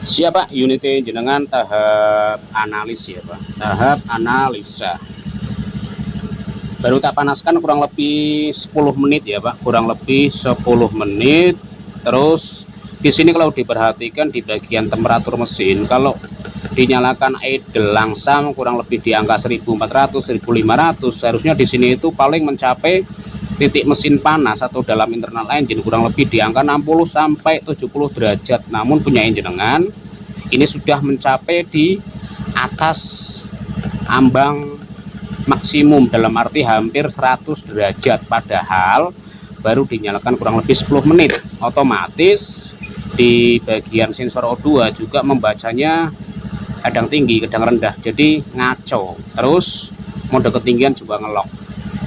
Siapa unit jenengan tahap analis ya Pak, tahap analisa. Baru tak panaskan kurang lebih 10 menit ya Pak, kurang lebih 10 menit. Terus di sini kalau diperhatikan di bagian temperatur mesin, kalau dinyalakan idle langsam kurang lebih di angka 1400 1500, seharusnya di sini itu paling mencapai titik mesin panas atau dalam internal engine kurang lebih di angka 60 sampai 70 derajat. Namun punya jenengan ini sudah mencapai di atas ambang maksimum, dalam arti hampir 100 derajat, padahal baru dinyalakan kurang lebih 10 menit. Otomatis di bagian sensor O2 juga membacanya kadang tinggi kadang rendah, jadi ngaco. Terus mode ketinggian juga ngelok.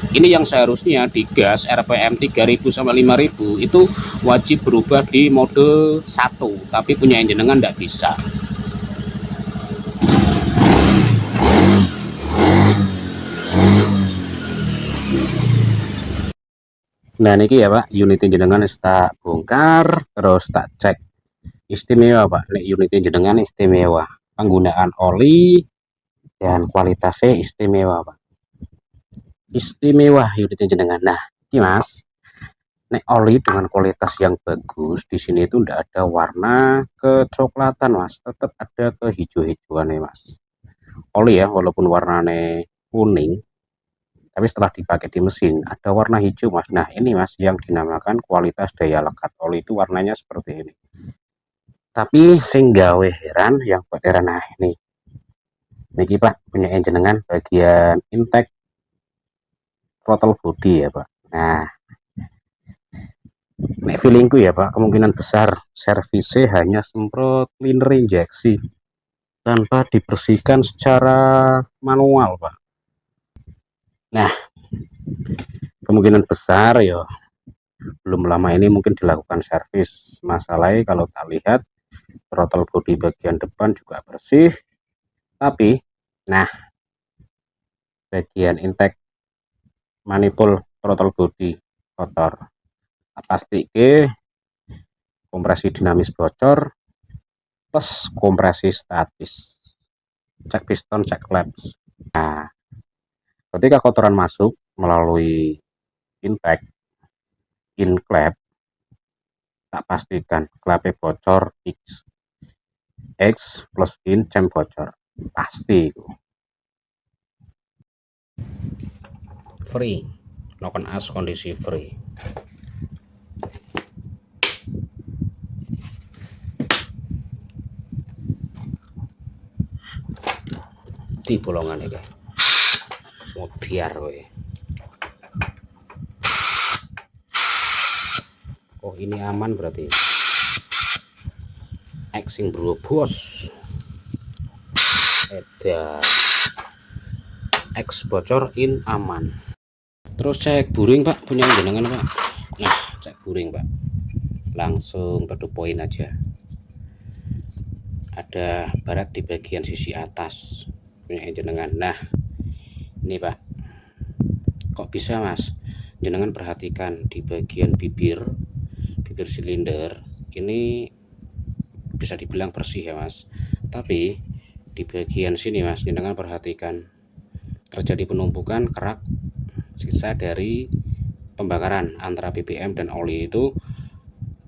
Ini yang seharusnya di gas RPM 3000 sampai 5000 itu wajib berubah di mode 1, tapi punya jenengan tidak bisa. Nah niki ya Pak, unit jenengan tak bongkar terus tak cek. Istimewa Pak, nek unit jenengan istimewa. Penggunaan oli dan kualitasnya istimewa Pak. Istimewa unit jenengan. Nah, ini Mas, nek oli dengan kualitas yang bagus di sini itu tidak ada warna kecoklatan Mas, tetap ada kehijau-hijauannya Mas. Oli ya, walaupun warnanya kuning, tapi setelah dipakai di mesin ada warna hijau Mas. Nah ini Mas yang dinamakan kualitas daya lekat oli, itu warnanya seperti ini. Tapi sing gawe heran, yang buat heran, nah ini niki Pak punya jenengan bagian intake throttle body ya Pak. Nah nek feelingku ya Pak, kemungkinan besar servisnya hanya semprot cleaner injeksi tanpa dibersihkan secara manual Pak. Nah kemungkinan besar ya belum lama ini mungkin dilakukan servis. Masalahnya kalau tak lihat throttle body bagian depan juga bersih, tapi nah bagian intake manifold throttle body kotor. Pasti kompresi dinamis bocor plus kompresi statis. Cek piston, cek flaps. Nah ketika kotoran masuk melalui intake in klep, tak pastikan klepnya bocor, X plus in cam bocor, pasti free, noken as kondisi free. Di bolongan ini modiar we. Oh ini aman berarti. X sing bro bos. Edan. X bocor, in aman. Terus cek buring Pak, punya jenengan Pak. Nah cek buring Pak, langsung pada poin aja. Ada barat di bagian sisi atas punya jenengan. Nah ini Pak, kok bisa Mas? Jenengan perhatikan di bagian bibir silinder ini bisa dibilang bersih ya Mas, tapi di bagian sini Mas, jenengan perhatikan terjadi penumpukan kerak sisa dari pembakaran antara BBM dan oli itu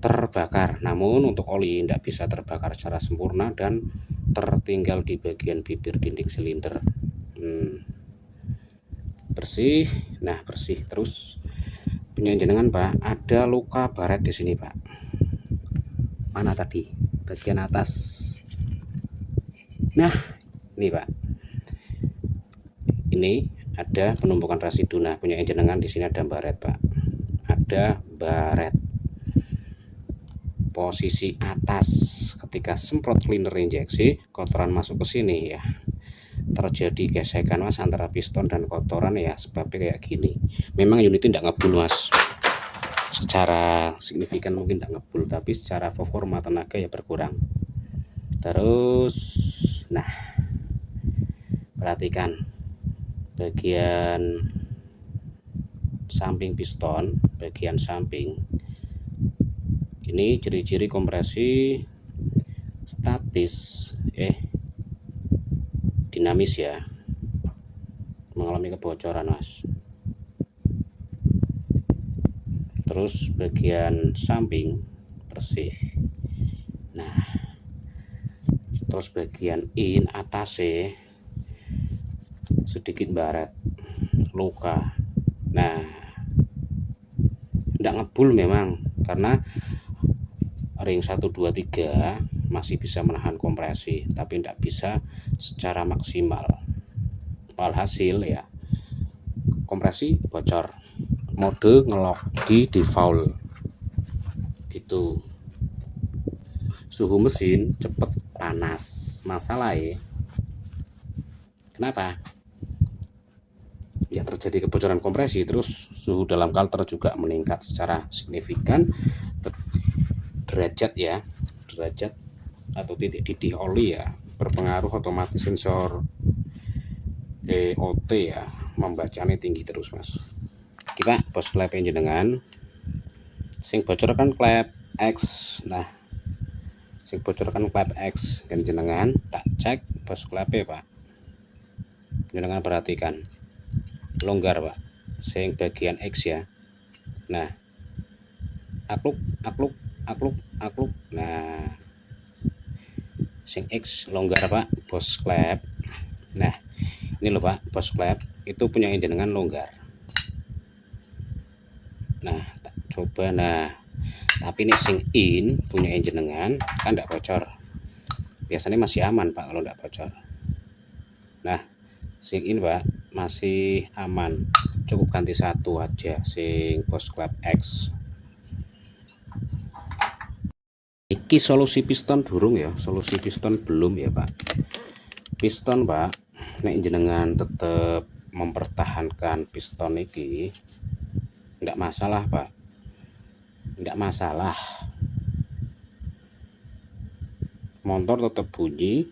terbakar. Namun untuk oli tidak bisa terbakar secara sempurna dan tertinggal di bagian bibir dinding silinder. Bersih. Nah bersih. Terus punya jenengan Pak, ada luka baret di sini Pak. Mana tadi? Bagian atas. Nah ini Pak, ini ada penumpukan residu. Nah punya jenengan di sini ada baret Pak, ada baret posisi atas. Ketika semprot cleaner injeksi, kotoran masuk ke sini ya, terjadi gesekan Mas antara piston dan kotoran ya, sebabnya kayak gini. Memang unit tidak ngebul Mas, secara signifikan mungkin tidak ngebul, tapi secara performa tenaga ya berkurang. Terus nah perhatikan bagian samping piston, bagian samping ini ciri-ciri kompresi statis dinamis ya, mengalami kebocoran mas. Terus bagian samping bersih. Nah terus bagian in atas sedikit baret luka. Nah tidak ngebul memang, karena ring 1 2 3 masih bisa menahan kompresi, tapi tidak bisa secara maksimal. Walhasil ya kompresi bocor, mode ngelok di default gitu. Suhu mesin cepet panas. Masalahnya kenapa? Ya terjadi kebocoran kompresi, terus suhu dalam kalter juga meningkat secara signifikan. Derajat ya, derajat atau titik didih oli ya berpengaruh, otomatis sensor EOT ya membacanya tinggi terus mas. Kita bos klep jenengan sing bocor kan klep X. Nah sing bocor kan klep X kan jenengan tak cek bos klepe pak, jenengan perhatikan longgar pak sing bagian X ya. Nah akluk akluk akluk akluk. Nah sing X longgar pak bos klep. Nah ini loh pak bos klep itu punya jenengan longgar. Nah tak coba. Nah tapi ini sing in punya jenengan kan tidak bocor, biasanya masih aman pak kalau tidak bocor. Nah sing in pak masih aman, cukup ganti satu aja sing bos klep X. Iki solusi piston durung ya, solusi piston belum ya pak. Piston pak nek jenengan tetap mempertahankan piston iki tidak masalah pak, tidak masalah. Motor tetap bunyi,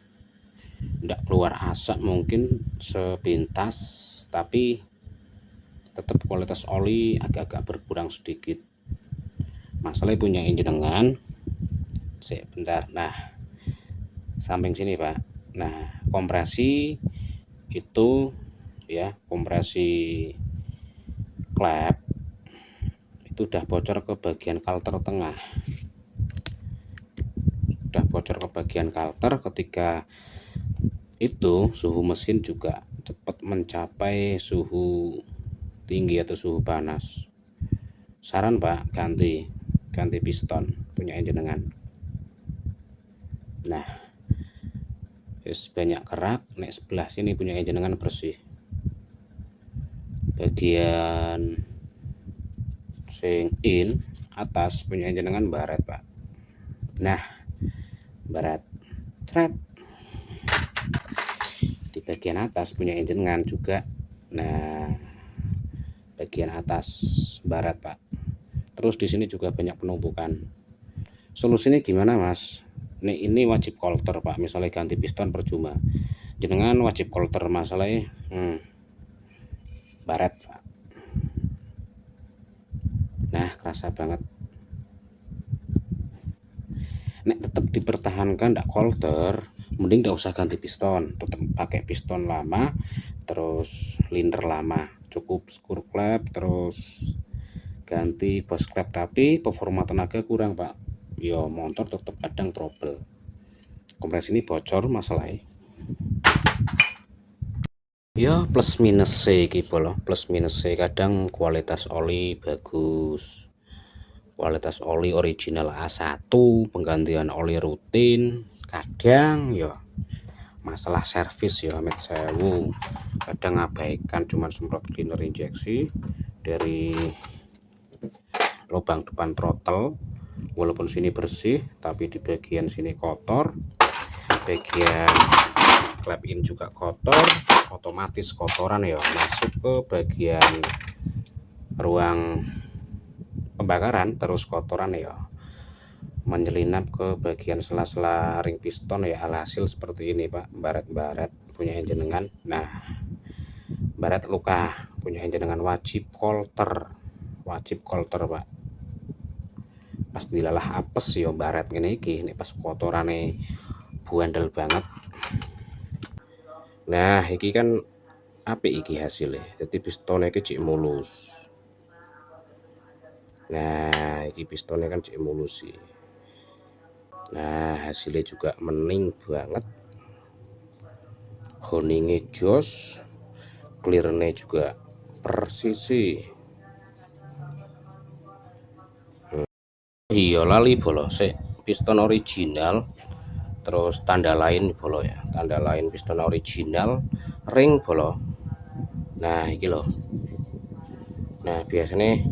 tidak keluar asap mungkin sepintas, tapi tetap kualitas oli agak-agak berkurang sedikit. Masalahnya punya jenengan sebentar. Nah samping sini pak. Nah kompresi itu ya, kompresi klep itu udah bocor ke bagian kalter tengah, udah bocor ke bagian kalter. Ketika itu suhu mesin juga cepat mencapai suhu tinggi atau suhu panas. Saran pak ganti piston punya jenengan. Nah banyak kerak, nek sebelah sini punya jenengan bersih, bagian sing in atas punya jenengan baret pak. Nah baret thread di bagian atas punya jenengan juga. Nah bagian atas baret pak. Terus di sini juga banyak penumpukan. Solusinya gimana mas? Ini wajib kolter pak, misalnya ganti piston percuma, jenengan wajib kolter. Masalahnya baret pak. Nah kerasa banget. Nek tetap dipertahankan ndak kolter, mending ndak usah ganti piston, tetap pakai piston lama terus linder lama, cukup skru klep terus ganti bos klep. Tapi performa tenaga kurang pak, yo motor tetap kadang trouble, kompresi ini bocor masalahnya. Ya plus minus gitu loh, plus minus kadang kualitas oli bagus, kualitas oli original A1, penggantian oli rutin. Kadang ya masalah servis ya amit sewu, kadang abaikan cuman semprot cleaner injeksi dari lubang depan throttle, walaupun sini bersih tapi di bagian sini kotor, bagian klep in juga kotor, otomatis kotoran ya masuk ke bagian ruang pembakaran, terus kotoran ya menyelinap ke bagian sela-sela ring piston ya. Alhasil seperti ini pak, baret-baret punya jenengan. Nah baret luka punya jenengan wajib kolter, wajib kolter pak. pas dilalah apes ya baret ngene iki nek pas kotorane buandel banget. Nah iki kan apik iki hasilnya, jadi pistonnya iki cek mulus. Nah iki pistonnya kan cek mulus sih. Nah hasilnya juga mening banget, honingnya jos, clearnya juga persisi. Iya lali bolo sih piston original, terus tanda lain bolo ya, tanda lain piston original, ring bolo. Nah iki loh. Nah biasanya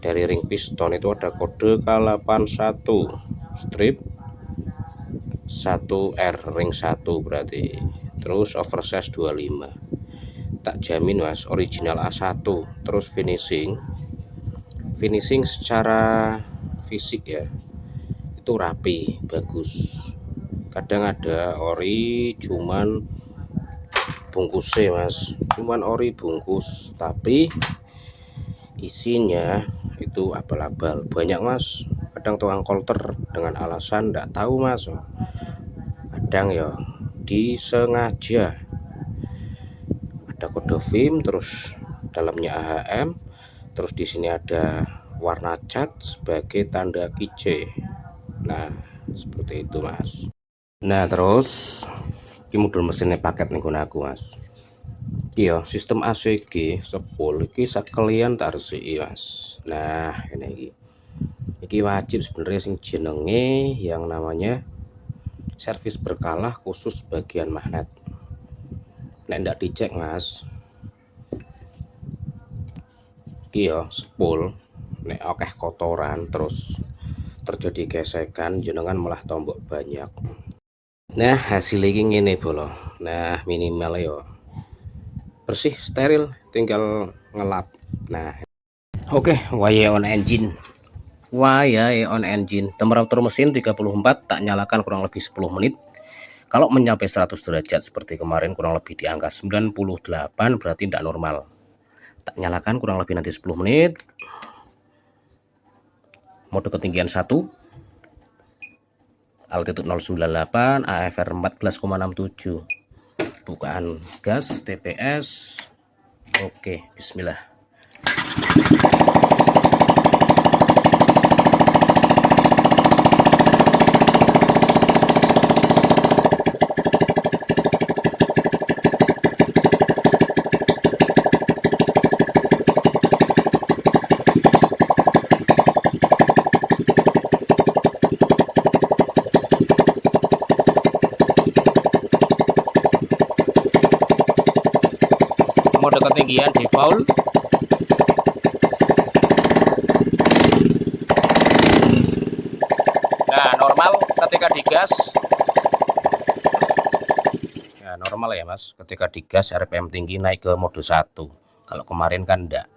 dari ring piston itu ada kode K81 strip 1R ring 1 berarti, terus oversize 25. Tak jamin mas original A1. Terus finishing secara fisik ya itu rapi bagus. Kadang ada ori cuman bungkusnya mas, cuman ori bungkus tapi isinya itu abal-abal banyak mas. Kadang tukang kolter dengan alasan tidak tahu mas, kadang ya disengaja. Ada kode VIN, terus dalamnya AHM, terus di sini ada warna cat sebagai tanda kice. Nah seperti itu mas. Nah terus ini modul mesinnya paket nih aku mas. Iya sistem ACG sepul iki sekalian tak resiki mas. Nah ini iki wajib sebenarnya sing jenenge yang namanya servis berkala khusus bagian magnet. Nek ndak dicek mas, iya sepul nek akeh kotoran terus terjadi gesekan jenengan malah tombok banyak. Nah hasil ini ngene bolo. Nah minimal yo bersih steril tinggal ngelap. Nah oke, wire on engine. Wire on engine temperatur mesin 34, tak nyalakan kurang lebih 10 menit. Kalau mencapai 100 derajat seperti kemarin kurang lebih di angka 98 berarti tidak normal. Tak nyalakan kurang lebih nanti 10 menit. Mode ketinggian 1, altitude 098, AFR 14,67. Bukaan gas TPS. Oke, bismillah. Mode ketinggian default. Nah normal ketika digas. Ya normal ya mas, ketika digas RPM tinggi naik ke mode 1. Kalau kemarin kan enggak.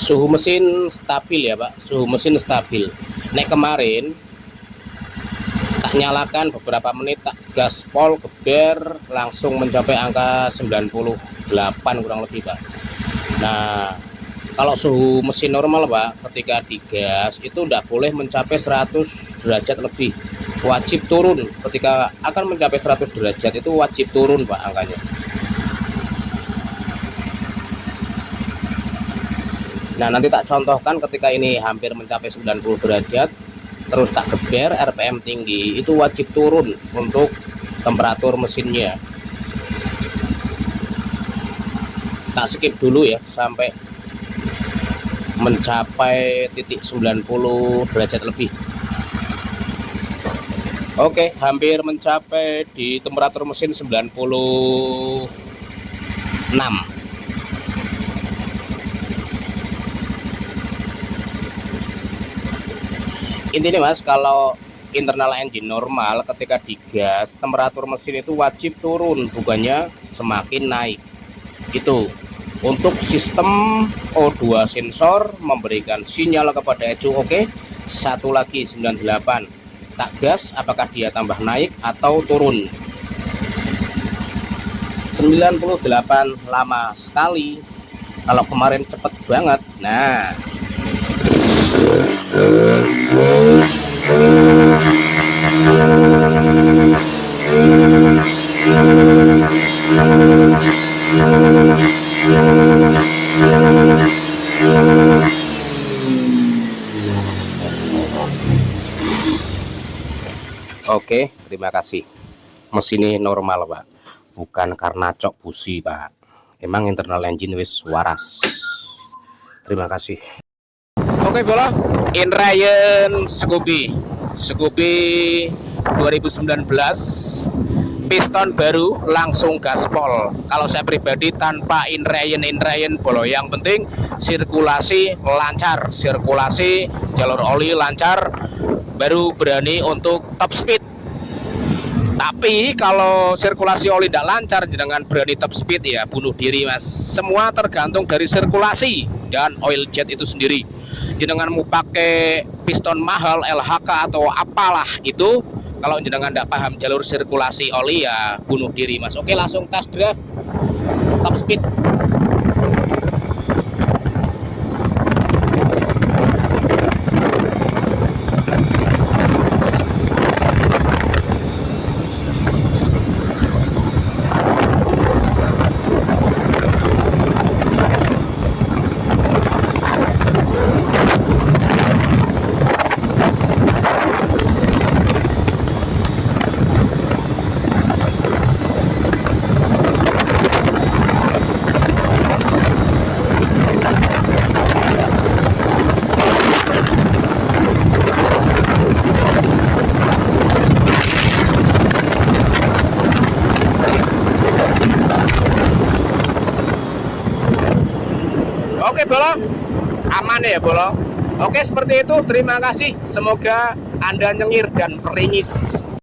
Suhu mesin stabil ya Pak, suhu mesin stabil. Nek kemarin tak nyalakan beberapa menit, tak gaspol geber langsung mencapai angka 98 kurang lebih Pak. Nah kalau suhu mesin normal Pak, ketika digas itu tidak boleh mencapai 100 derajat lebih, wajib turun. Ketika akan mencapai 100 derajat itu wajib turun Pak angkanya. Nah, nanti tak contohkan ketika ini hampir mencapai 90 derajat, terus tak geber RPM tinggi, itu wajib turun untuk temperatur mesinnya. Tak skip dulu ya sampai mencapai titik 90 derajat lebih. Oke, hampir mencapai di temperatur mesin 96. Intinya Mas, kalau internal engine normal ketika digas, temperatur mesin itu wajib turun, bukannya semakin naik. Itu untuk sistem O2 sensor memberikan sinyal kepada ECU. Oke, satu lagi 98, tak gas apakah dia tambah naik atau turun. 98 lama sekali, kalau kemarin cepet banget. Nah, oke, terima kasih. Mesin ini normal Pak, bukan karena cok busi Pak, emang internal engine wis waras. Terima kasih. Oke bola, Inrayen Scoopy 2019, piston baru langsung gaspol. Kalau saya pribadi tanpa Inrayen bolo, yang penting sirkulasi lancar, sirkulasi jalur oli lancar, baru berani untuk top speed. Tapi kalau sirkulasi oli tidak lancar, dengan berani top speed ya bunuh diri Mas. Semua tergantung dari sirkulasi dan oil jet itu sendiri. Jenengan mau pakai piston mahal, LHK atau apalah itu, kalau jenengan tidak paham jalur sirkulasi oli ya bunuh diri Mas. Oke, langsung test drive top speed. Oke Bolo, aman ya Bolo. Oke, seperti itu, terima kasih. Semoga Anda nyengir dan meringis.